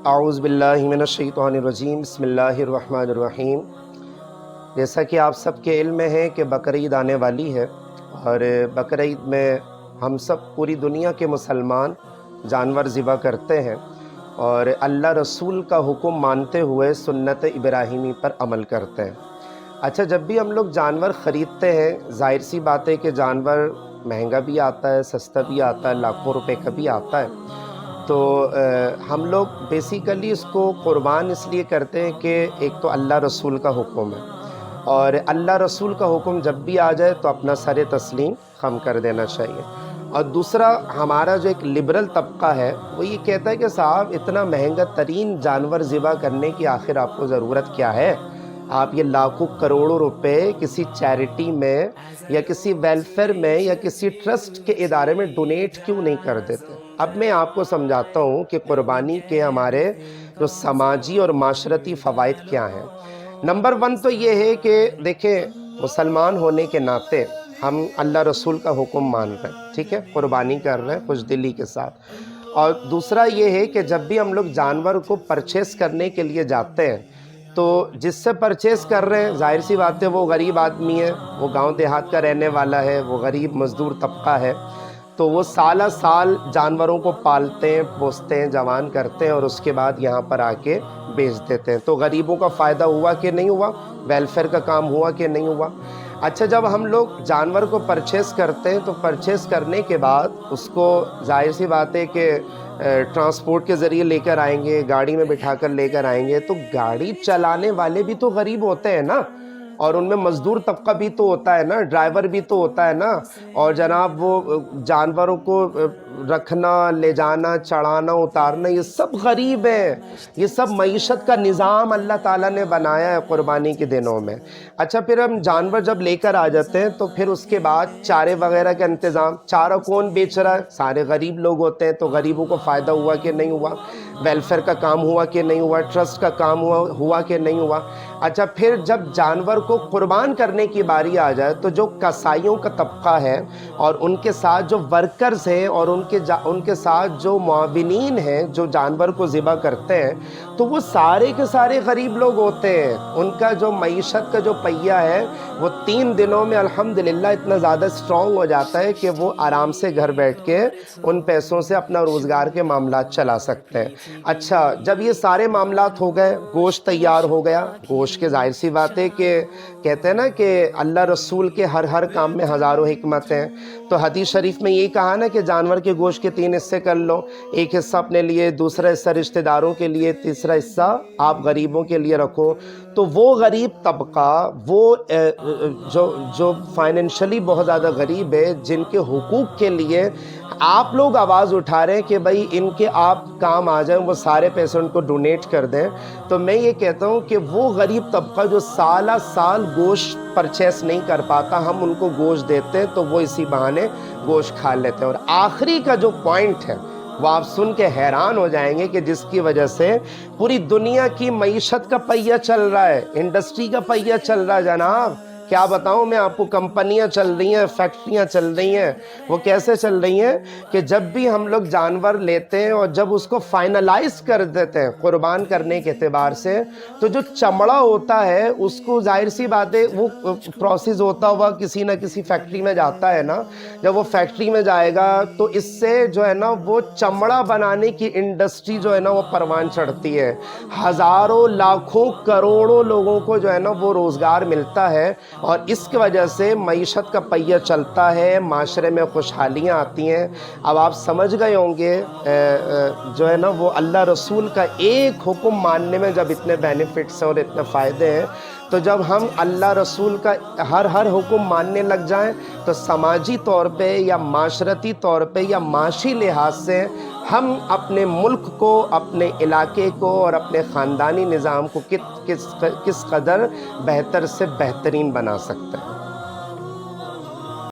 اعوذ باللہ من الشیطان الرجیم بسم اللہ الرحمن الرحیم۔ جیسا کہ آپ سب کے علم میں ہے کہ بقرعید آنے والی ہے، اور بقرعید میں ہم سب پوری دنیا کے مسلمان جانور ذبح کرتے ہیں اور اللہ رسول کا حکم مانتے ہوئے سنت ابراہیمی پر عمل کرتے ہیں۔ اچھا، جب بھی ہم لوگ جانور خریدتے ہیں، ظاہر سی بات ہے کہ جانور مہنگا بھی آتا ہے، سستا بھی آتا ہے، لاکھوں روپے کا بھی آتا ہے۔ تو ہم لوگ بیسیکلی اس کو قربان اس لیے کرتے ہیں کہ ایک تو اللہ رسول کا حکم ہے، اور اللہ رسول کا حکم جب بھی آ جائے تو اپنا سر تسلیم خم کر دینا چاہیے۔ اور دوسرا، ہمارا جو ایک لبرل طبقہ ہے وہ یہ کہتا ہے کہ صاحب اتنا مہنگا ترین جانور ذبح کرنے کی آخر آپ کو ضرورت کیا ہے؟ آپ یہ لاکھوں کروڑوں روپے کسی چیریٹی میں یا کسی ویلفیئر میں یا کسی ٹرسٹ کے ادارے میں ڈونیٹ کیوں نہیں کر دیتے؟ اب میں آپ کو سمجھاتا ہوں کہ قربانی کے ہمارے جو سماجی اور معاشرتی فوائد کیا ہیں۔ نمبر 1 تو یہ ہے کہ دیکھیں، مسلمان ہونے کے ناطے ہم اللہ رسول کا حکم مان رہے ہیں، ٹھیک ہے، قربانی کر رہے ہیں خوش دلی کے ساتھ۔ اور دوسرا یہ ہے کہ جب بھی ہم لوگ جانور کو پرچیز کرنے کے لیے جاتے ہیں تو جس سے پرچیز کر رہے ہیں، ظاہر سی بات ہے وہ غریب آدمی ہے، وہ گاؤں دیہات کا رہنے والا ہے، وہ غریب مزدور طبقہ ہے، تو وہ سالہ سال جانوروں کو پالتے ہیں، پوستے ہیں، جوان کرتے ہیں اور اس کے بعد یہاں پر آ کے بیچ دیتے ہیں۔ تو غریبوں کا فائدہ ہوا کہ نہیں ہوا؟ ویلفیئر کا کام ہوا کہ نہیں ہوا؟ اچھا، جب ہم لوگ جانور کو پرچیز کرتے ہیں تو پرچیز کرنے کے بعد اس کو ظاہر سی بات ہے کہ ٹرانسپورٹ کے ذریعے لے کر آئیں گے، گاڑی میں بٹھا کر لے کر آئیں گے، تو گاڑی چلانے والے بھی تو غریب ہوتے ہیں نا، اور ان میں مزدور طبقہ بھی تو ہوتا ہے نا، ڈرائیور بھی تو ہوتا ہے نا، اور جناب وہ جانوروں کو رکھنا، لے جانا، چڑھانا، اتارنا، یہ سب غریب ہیں۔ یہ سب معیشت کا نظام اللہ تعالیٰ نے بنایا ہے قربانی کے دنوں میں۔ اچھا، پھر ہم جانور جب لے کر آ جاتے ہیں تو پھر اس کے بعد چارے وغیرہ کا انتظام، چارہ کون بیچ رہا ہے؟ سارے غریب لوگ ہوتے ہیں، تو غریبوں کو فائدہ ہوا کہ نہیں ہوا؟ ویلفیئر کا کام ہوا کہ نہیں ہوا؟ ٹرسٹ کا کام ہوا کہ نہیں ہوا؟ اچھا، پھر جب جانور کو قربان کرنے کی باری آ جائے تو جو کسائیوں کا طبقہ ہے اور ان کے ساتھ جو ورکرز ہیں اور ان کے ساتھ جو معاونین ہیں جو جانور کو ذبح کرتے ہیں، تو وہ سارے کے سارے غریب لوگ ہوتے ہیں۔ ان کا جو معیشت کا جو پہیہ ہے وہ 3 دنوں میں الحمدللہ اتنا زیادہ سٹرونگ ہو جاتا ہے کہ وہ آرام سے گھر بیٹھ کے ان پیسوں سے اپنا روزگار کے معاملات چلا سکتے ہیں۔ اچھا، جب یہ سارے معاملات ہو گئے، گوشت تیار ہو گیا، گوشت کے ظاہر سی بات ہے کہ کہتے ہیں نا کہ اللہ رسول کے ہر کام میں ہزاروں حکمت ہیں، تو حدیث شریف میں یہی کہا نا کہ جانور کے گوشت کے 3 حصے کر لو، ایک حصہ اپنے لیے، دوسرا حصہ رشتہ داروں کے لیے، تیسرا حصہ آپ غریبوں کے لیے رکھو۔ تو وہ غریب طبقہ، وہ جو فائنینشلی بہت زیادہ غریب ہے، جن کے حقوق کے لیے آپ لوگ آواز اٹھا رہے ہیں کہ بھائی ان کے آپ کام آ جائیں، وہ سارے پیسے ان کو ڈونیٹ کر دیں، تو میں یہ کہتا ہوں کہ وہ غریب طبقہ جو سالہ سال گوشت پرچیز نہیں کر پاتا، ہم ان کو گوشت دیتے ہیں تو وہ اسی بہانے گوشت کھا لیتے ہیں۔ اور آخری کا جو پوائنٹ ہے وہ آپ سن کے حیران ہو جائیں گے کہ جس کی وجہ سے پوری دنیا کی معیشت کا پہیہ چل رہا ہے، انڈسٹری کا پہیہ چل رہا ہے جناب۔ کیا بتاؤں میں آپ کو، کمپنیاں چل رہی ہیں، فیکٹریاں چل رہی ہیں۔ وہ کیسے چل رہی ہیں کہ جب بھی ہم لوگ جانور لیتے ہیں اور جب اس کو فائنلائز کر دیتے ہیں قربان کرنے کے اعتبار سے، تو جو چمڑا ہوتا ہے اس کو ظاہر سی بات ہے وہ پروسیس ہوتا ہوا کسی نہ کسی فیکٹری میں جاتا ہے نا۔ جب وہ فیکٹری میں جائے گا تو اس سے جو ہے نا وہ چمڑا بنانے کی انڈسٹری جو ہے نا وہ پروان چڑھتی ہے، ہزاروں لاکھوں کروڑوں لوگوں کو جو ہے نا وہ روزگار ملتا ہے، اور اس کی وجہ سے معیشت کا پہیہ چلتا ہے، معاشرے میں خوشحالیاں آتی ہیں۔ اب آپ سمجھ گئے ہوں گے جو ہے نا وہ اللہ رسول کا ایک حکم ماننے میں جب اتنے بینیفٹس ہیں اور اتنے فائدے ہیں، تو جب ہم اللہ رسول کا ہر حکم ماننے لگ جائیں تو سماجی طور پہ یا معاشرتی طور پہ یا معاشی لحاظ سے ہم اپنے ملک کو، اپنے علاقے کو اور اپنے خاندانی نظام کو کس قدر بہتر سے بہترین بنا سکتے ہیں۔